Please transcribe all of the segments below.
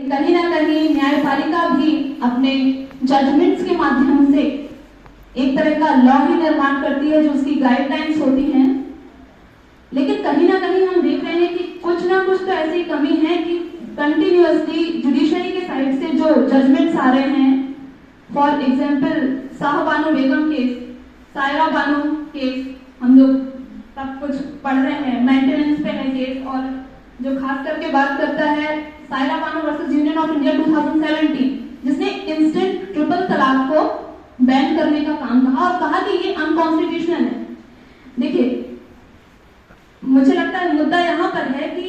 कहीं ना कहीं न्यायपालिका भी अपने जजमेंट्स के माध्यम से एक तरह का लॉ ही निर्माण करती है जो उसकी गाइडलाइंस होती हैं, लेकिन कहीं ना कहीं हम देख रहे हैं कि कुछ ना कुछ तो ऐसी कमी है कि कंटिन्यूअसली जुडिशरी के साइड से जो जजमेंट्स आ रहे हैं, for example Shah Bano Begum case, Saira Bano case, हम लोग सब कुछ पढ़ रहे हैं, मेंटेनेंस पे है केस, और जो खास करके बात करता है Saira Bano versus union of India 2017, जिसने इंस्टेंट ट्रिपल तलाक को बैन करने का काम कहा और कहा कि ये अनकॉन्स्टिट्यूशनल है। देखिए, मुझे लगता है मुद्दा यहाँ पर है कि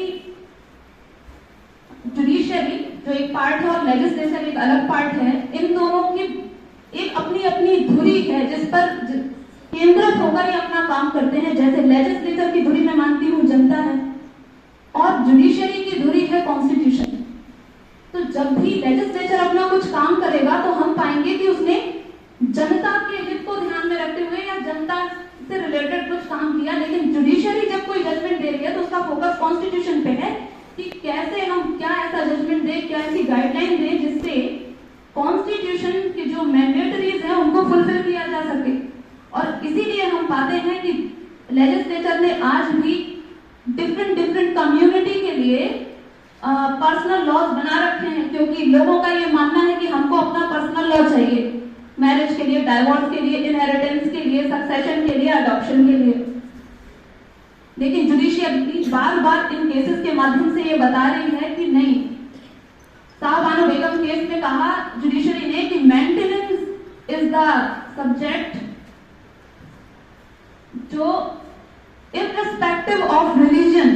जुडिशरी जो एक पार्ट है और लेजिस्लेचर एक अलग पार्ट है, इन दोनों की एक अपनी अपनी धुरी है जिस पर केंद्रित होकर ये अपना काम करते हैं। जैसे लेजिस्लेचर की धुरी मैं मानती हूँ जनता है और जुडिशरी की धुरी है कॉन्स्टिट्यूशन। तो जब भी लेजिस्लेचर अपना कुछ काम करेगा तो हम पाएंगे कि उसने जनता के हित को ध्यान में रखते हुए या जनता से रिलेटेड कुछ काम किया, लेकिन जुडिशरी जब कोई जजमेंट दे रही है तो उसका फोकस कॉन्स्टिट्यूशन पे है कि कैसे हम क्या ऐसा जजमेंट दें, क्या ऐसी गाइडलाइन दें जिससे कॉन्स्टिट्यूशन के जो मैंडेटरीज हैं उनको फुलफिल किया जा सके। और इसीलिए हम पाते हैं कि लेजिस्लेचर ने आज भी डिफरेंट कम्युनिटी के लिए पर्सनल लॉज बना रखे हैं, क्योंकि लोगों का ये मानना है कि हमको अपना पर्सनल लॉ चाहिए, मैरिज के लिए, डाइवोर्स के लिए, इनहेरिटेंस के लिए, सक्सेशन के लिए, अडॉप्शन के लिए। लेकिन जुडिशरी बार बार इन केसेस के माध्यम से ये बता रही है कि नहीं। शाह बानो बेगम केस में कहा जुडिशरी ने कि मेंटेनेंस इज द सब्जेक्ट जो इररिस्पेक्टिव ऑफ रिलीजन,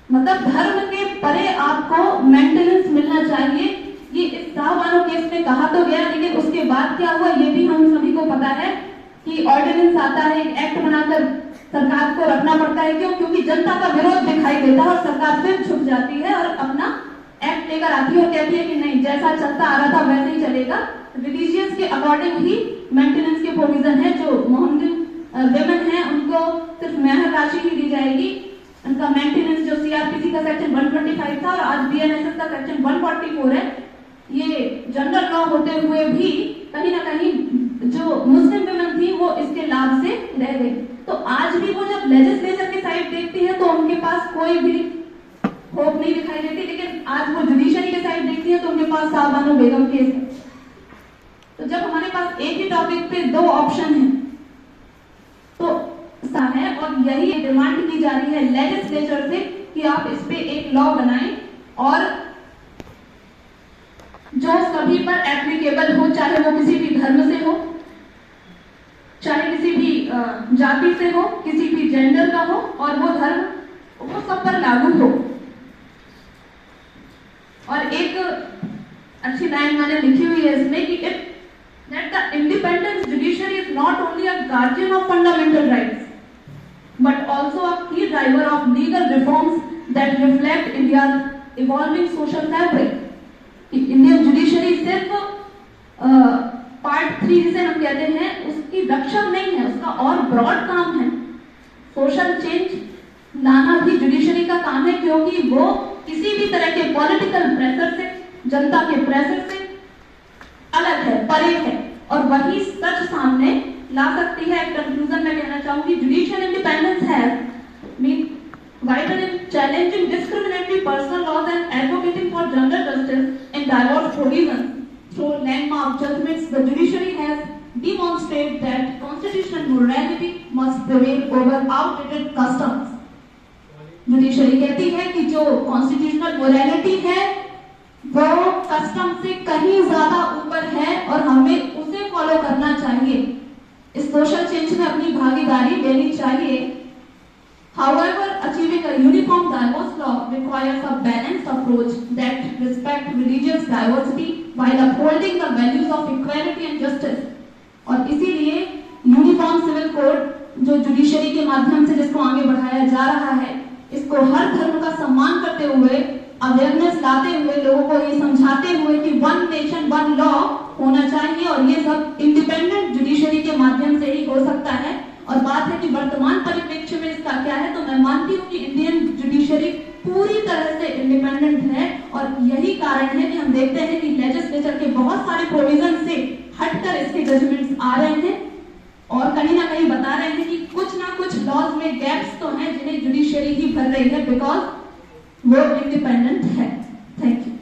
मतलब धर्म के परे आपको मेंटेनेंस मिलना चाहिए। ये इस शाह बानो केस में कहा तो गया, लेकिन उसके बाद क्या हुआ ये भी हम सभी को पता है कि ऑर्डिनेंस आता है, एक एक्ट बनाकर सरकार को रखना पड़ता है। क्यों? क्योंकि जनता का विरोध दिखाई देता है और सरकार फिर छुप जाती है और अपना एक्ट लेकर आती है और कहती है कि नहीं, जैसा चलता आ रहा था वैसे ही चलेगा। रिलीजियस के अकॉर्डिंग ही मेंटेनेंस के प्रोविजन है। जो मोहम्मदन विमेन है उनको सिर्फ मेहर राशि ही दी जाएगी। उनका मेंटेनेंस जो सीआरपीसी का सेक्शन 125 था और आज बीएनएसएस का सेक्शन 144 है, ये जनरल लॉ होते हुए भी कहीं ना कहीं जो मुस्लिम विमेन थी वो इसके लाभ से रह गई। तो आज भी वो जब लेजिस्लेचर की साइड देखती है तो उनके पास कोई भी होप नहीं दिखाई देती, लेकिन आज वो जुडिशरी की साइड देखती है तो उनके पास शाह बानो बेगम केस है। तो जब हमारे पास एक ही टॉपिक पे दो ऑप्शन है तो है, और यही डिमांड की जा रही है लेजिस्लेचर से कि आप इस पे एक लॉ बनाएं और जो सभी पर एप्लीकेबल हो, चाहे वो किसी भी धर्म से हो, चाहे किसी भी जाति से हो, किसी भी जेंडर का हो, और वो धर्म वो सब पर लागू हो। और एक अच्छी लाइन मैंने लिखी हुई है इसमें कि it that the independent judiciary is not only a guardian of fundamental rights but also a key driver of legal reforms that reflect India's evolving social fabric. Indian judiciary सिर्फ पार्ट 3 जिसे हम कहते हैं उसकी रक्षक नहीं है, उसका और ब्रॉड काम है। सोशल चेंज लाना भी जुडिशरी का काम है, क्योंकि वो किसी भी तरह के पॉलिटिकल प्रेशर से, जनता के प्रेशर से अलग है, परे है, और वही सच सामने ला सकती है। कंक्लूजन में कहना चाहूंगी, judicial independence has been vital in challenging discriminatory personal laws and advocating for gender justice in divorce provisions. Through landmark judgments, the judiciary has demonstrated that constitutional morality must prevail over outdated customs. Judiciary कहती है कि जो constitutional morality है वो custom से कहीं ज्यादा ऊपर है और हमें उसे फॉलो करना चाहिए, इस सोशल चेंज में अपनी भागीदारी देनी चाहिए। However, achieving a uniform divorce law requires a balanced approach that respects religious diversity while upholding the values of equality and justice. और इसीलिए यूनिफॉर्म सिविल कोड जो जुडिशरी के माध्यम से जिसको आगे बढ़ाया जा रहा है, इसको हर धर्म का सम्मान करते हुए, अवेयरनेस लाते हुए, लोगों को ये समझाते हुए कि वन नेशन वन लॉ होना चाहिए, और ये सब इंडिपेंडेंट जुडिशरी के माध्यम से ही हो सकता है। और बात है कि वर्तमान परिप्रेक्ष्य में इसका क्या है, तो मैं मानती हूँ कि इंडियन जुडिशरी पूरी तरह से इंडिपेंडेंट है। और यही कारण है कि हम देखते हैं कि लेजिस्लेचर के बहुत सारे प्रोविजन से हटकर इसके जजमेंट्स आ रहे हैं और कहीं ना कहीं बता रहे हैं कि कुछ ना कुछ लॉज में गैप्स तो हैं जिन्हें जुडिशियरी ही भर रही है, बिकॉज वो इंडिपेंडेंट है। Thank you.